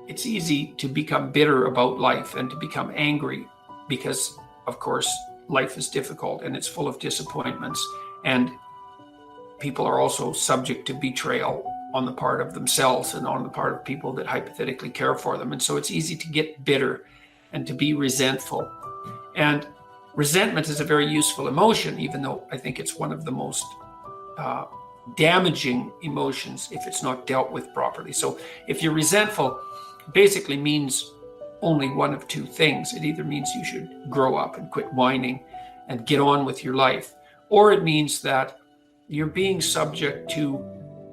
it's easy to become bitter about life and to become angry because, of course, life is difficult and it's full of disappointments. And people are also subject to betrayal on the part of themselves and on the part of people that hypothetically care for them. And so it's easy to get bitter and to be resentful. And resentment is a very useful emotion, even though I think it's one of the most damaging emotions if it's not dealt with properly. So if you're resentful, it basically means only one of two things. It either means you should grow up and quit whining and get on with your life, or it means that you're being subject to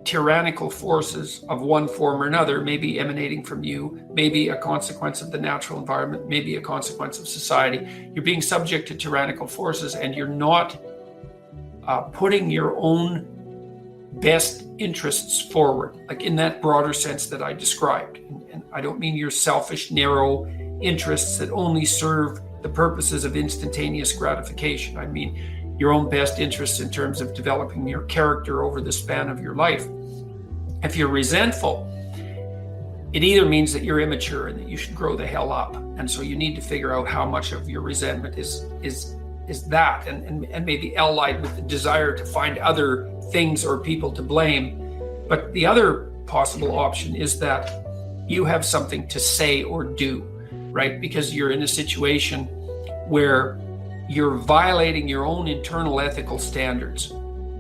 tyrannical forces of one form or another, maybe emanating from you, maybe a consequence of the natural environment, maybe a consequence of society. You're being subject to tyrannical forces and you're not putting your own best interests forward, like in that broader sense that I described. And I don't mean your selfish, narrow interests that only serve the purposes of instantaneous gratification. I mean your own best interests in terms of developing your character over the span of your life. If you're resentful, it either means that you're immature and that you should grow the hell up. And so you need to figure out how much of your resentment is that, and maybe allied with the desire to find other things or people to blame. But the other possible option is that you have something to say or do, right? Because you're in a situation where you're violating your own internal ethical standards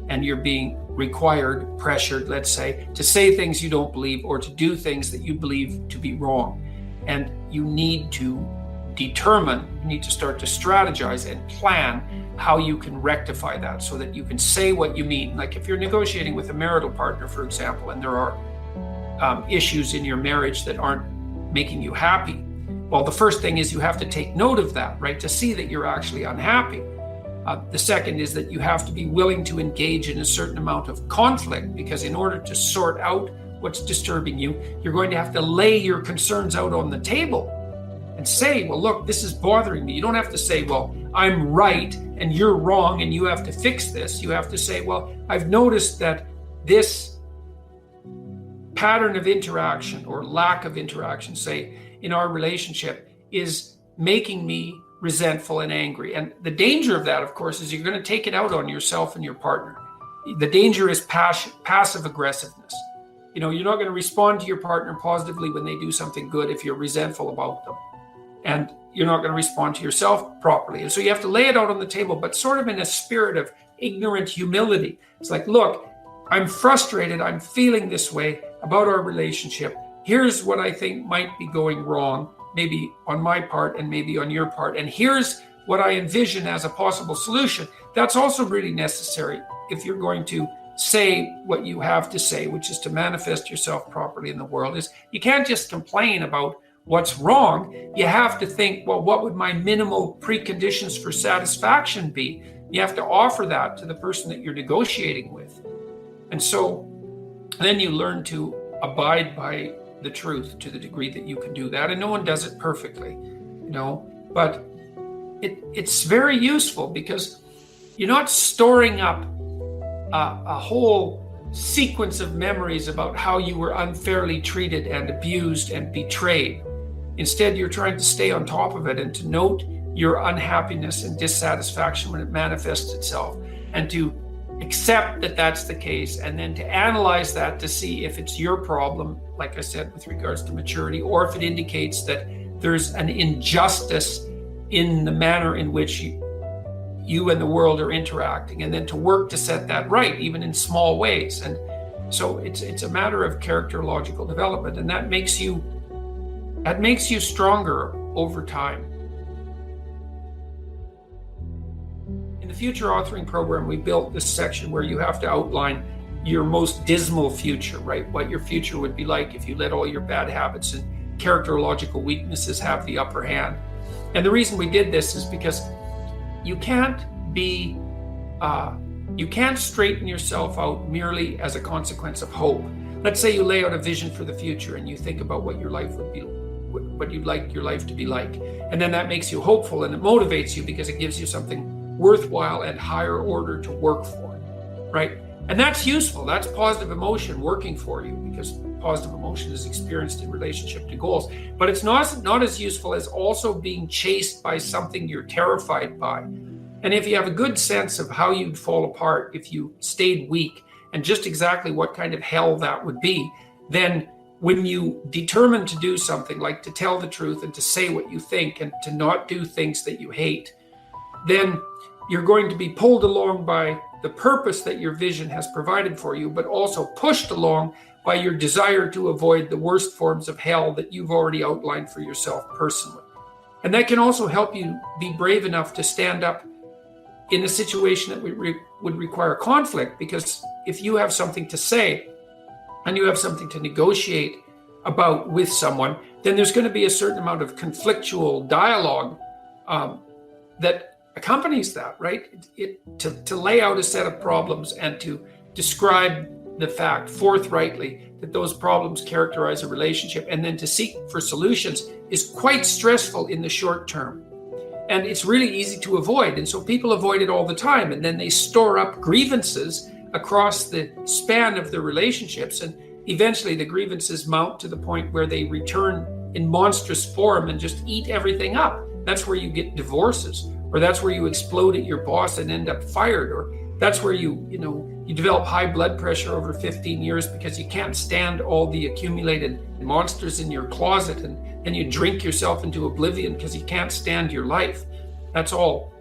and you're being required, pressured, let's say things you don't believe or to do things that you believe to be wrong. And you need to start to strategize and plan how you can rectify that so that you can say what you mean. Like if you're negotiating with a marital partner, for example, and there are issues in your marriage that aren't making you happy, well, the first thing is you have to take note of that, right? To see that you're actually unhappy. The second is that you have to be willing to engage in a certain amount of conflict, because in order to sort out what's disturbing you, you're going to have to lay your concerns out on the table and say, well, look, this is bothering me. You don't have to say, well, I'm right and you're wrong and you have to fix this. You have to say, well, I've noticed that this pattern of interaction or lack of interaction, say, in our relationship is making me resentful and angry. And the danger of that, of course, is you're going to take it out on yourself and your partner. The danger is passive aggressiveness. You know, you're not going to respond to your partner positively when they do something good if you're resentful about them. And you're not going to respond to yourself properly. And so you have to lay it out on the table, but sort of in a spirit of ignorant humility. It's like, look, I'm frustrated. I'm feeling this way about our relationship. Here's what I think might be going wrong, maybe on my part and maybe on your part. And here's what I envision as a possible solution. That's also really necessary if you're going to say what you have to say, which is to manifest yourself properly in the world. Is you can't just complain about what's wrong. You have to think, well, what would my minimal preconditions for satisfaction be? You have to offer that to the person that you're negotiating with. And so then you learn to abide by the truth to the degree that you can do that. And no one does it perfectly, you know, but it's very useful because you're not storing up a whole sequence of memories about how you were unfairly treated and abused and betrayed. Instead, you're trying to stay on top of it and to note your unhappiness and dissatisfaction when it manifests itself, and to accept that that's the case, and then to analyze that to see if it's your problem, like I said, with regards to maturity, or if it indicates that there's an injustice in the manner in which you and the world are interacting, and then to work to set that right, even in small ways. And so it's a matter of characterological development, and that makes you stronger over time. In the future authoring program, we built this section where you have to outline your most dismal future, right? What your future would be like if you let all your bad habits and characterological weaknesses have the upper hand. And the reason we did this is because you can't straighten yourself out merely as a consequence of hope. Let's say you lay out a vision for the future and you think about what your life would be, what you'd like your life to be like. And then that makes you hopeful and it motivates you because it gives you something worthwhile and higher order to work for, right? And that's useful. That's positive emotion working for you, because positive emotion is experienced in relationship to goals. But it's not as useful as also being chased by something you're terrified by. And if you have a good sense of how you'd fall apart if you stayed weak, and just exactly what kind of hell that would be, then when you determine to do something like to tell the truth and to say what you think and to not do things that you hate, then you're going to be pulled along by the purpose that your vision has provided for you, but also pushed along by your desire to avoid the worst forms of hell that you've already outlined for yourself personally. And that can also help you be brave enough to stand up in a situation that would require conflict, because if you have something to say and you have something to negotiate about with someone, then there's going to be a certain amount of conflictual dialogue that accompanies that, right? To lay out a set of problems and to describe the fact forthrightly that those problems characterize a relationship, and then to seek for solutions, is quite stressful in the short term. And it's really easy to avoid. And so people avoid it all the time. And then they store up grievances across the span of their relationships. And eventually the grievances mount to the point where they return in monstrous form and just eat everything up. That's where you get divorces, or that's where you explode at your boss and end up fired, or that's where you develop high blood pressure over 15 years because you can't stand all the accumulated monsters in your closet, and then you drink yourself into oblivion because you can't stand your life. That's all,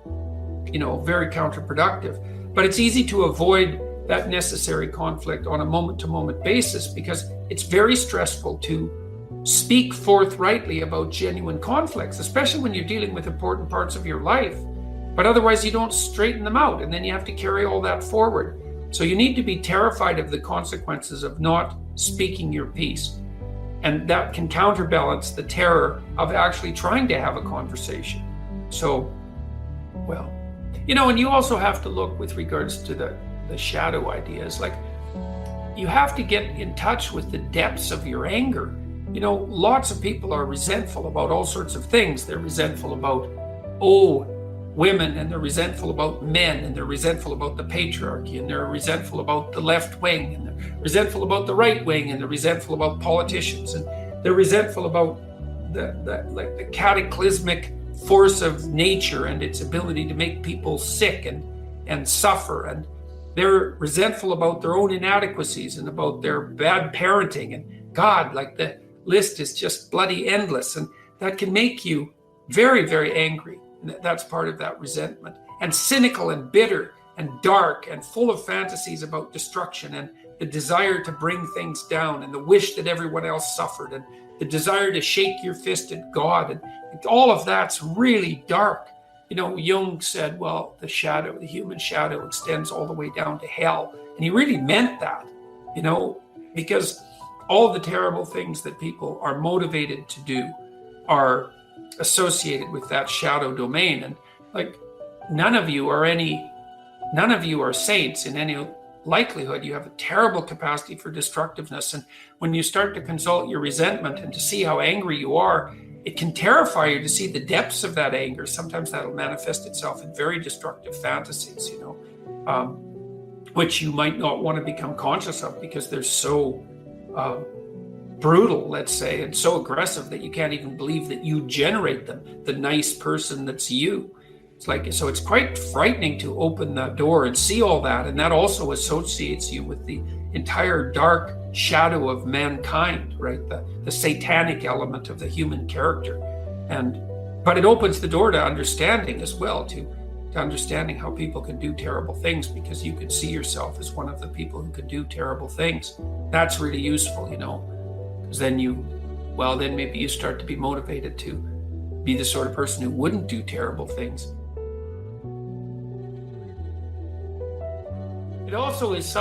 very counterproductive. But it's easy to avoid that necessary conflict on a moment-to-moment basis because it's very stressful to speak forthrightly about genuine conflicts, especially when you're dealing with important parts of your life. But otherwise you don't straighten them out, and then you have to carry all that forward. So you need to be terrified of the consequences of not speaking your piece. And that can counterbalance the terror of actually trying to have a conversation. So, and you also have to look with regards to the shadow ideas, like you have to get in touch with the depths of your anger. Lots of people are resentful about all sorts of things. They're resentful about, women, and they're resentful about men, and they're resentful about the patriarchy, and they're resentful about the left wing, and they're resentful about the right wing, and they're resentful about politicians, and they're resentful about the cataclysmic force of nature and its ability to make people sick and suffer, and they're resentful about their own inadequacies and about their bad parenting, and God, the list is just bloody endless, and that can make you very, very angry. That's part of that resentment. And cynical and bitter and dark and full of fantasies about destruction and the desire to bring things down and the wish that everyone else suffered and the desire to shake your fist at God. And all of that's really dark. Jung said, the human shadow extends all the way down to hell. And he really meant that, because all the terrible things that people are motivated to do are associated with that shadow domain. And none of you are saints in any likelihood. You have a terrible capacity for destructiveness. And when you start to consult your resentment and to see how angry you are, it can terrify you to see the depths of that anger. Sometimes that'll manifest itself in very destructive fantasies, which you might not want to become conscious of because they're so brutal, let's say, and so aggressive that you can't even believe that you generate them, the nice person that's you. So it's quite frightening to open that door and see all that, and that also associates you with the entire dark shadow of mankind, right? The satanic element of the human character. But it opens the door to understanding as well, to understanding how people can do terrible things, because you can see yourself as one of the people who can do terrible things. That's really useful, because then maybe you start to be motivated to be the sort of person who wouldn't do terrible things. It also is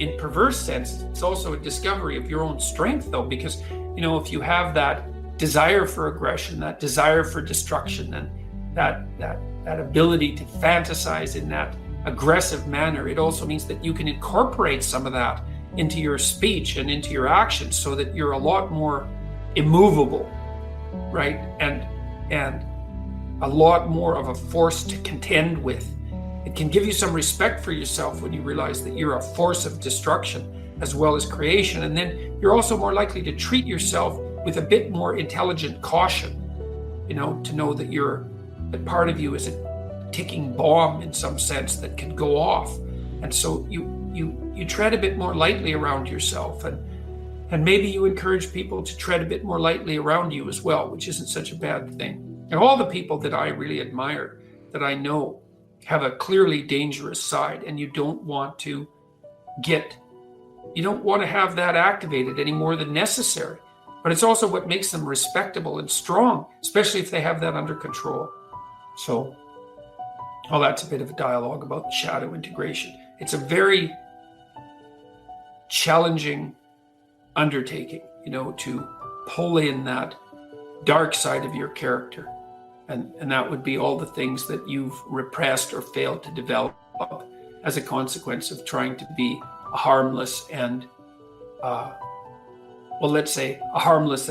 in perverse sense, it's also a discovery of your own strength, though, because, if you have that desire for aggression, that desire for destruction, and that ability to fantasize in that aggressive manner, it also means that you can incorporate some of that into your speech and into your actions so that you're a lot more immovable, right? And a lot more of a force to contend with. It can give you some respect for yourself when you realize that you're a force of destruction. as well as creation. And then you're also more likely to treat yourself with a bit more intelligent caution, to know that part of you is a ticking bomb in some sense that can go off. And so you tread a bit more lightly around yourself, and maybe you encourage people to tread a bit more lightly around you as well, which isn't such a bad thing. And all the people that I really admire, that I know, have a clearly dangerous side, and you don't want to have that activated any more than necessary. But it's also what makes them respectable and strong, especially if they have that under control. So, that's a bit of a dialogue about shadow integration. It's a very challenging undertaking, to pull in that dark side of your character. And that would be all the things that you've repressed or failed to develop as a consequence of trying to be a harmless and, let's say a harmless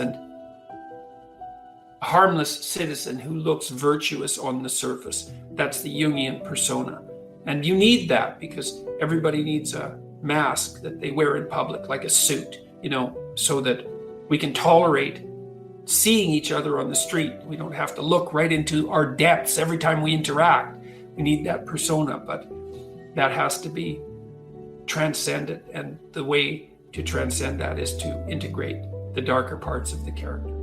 citizen who looks virtuous on the surface. That's the Jungian persona. And you need that because everybody needs a mask that they wear in public, like a suit, so that we can tolerate seeing each other on the street. We don't have to look right into our depths every time we interact. We need that persona, but that has to be transcended. And the way to transcend that is to integrate the darker parts of the character.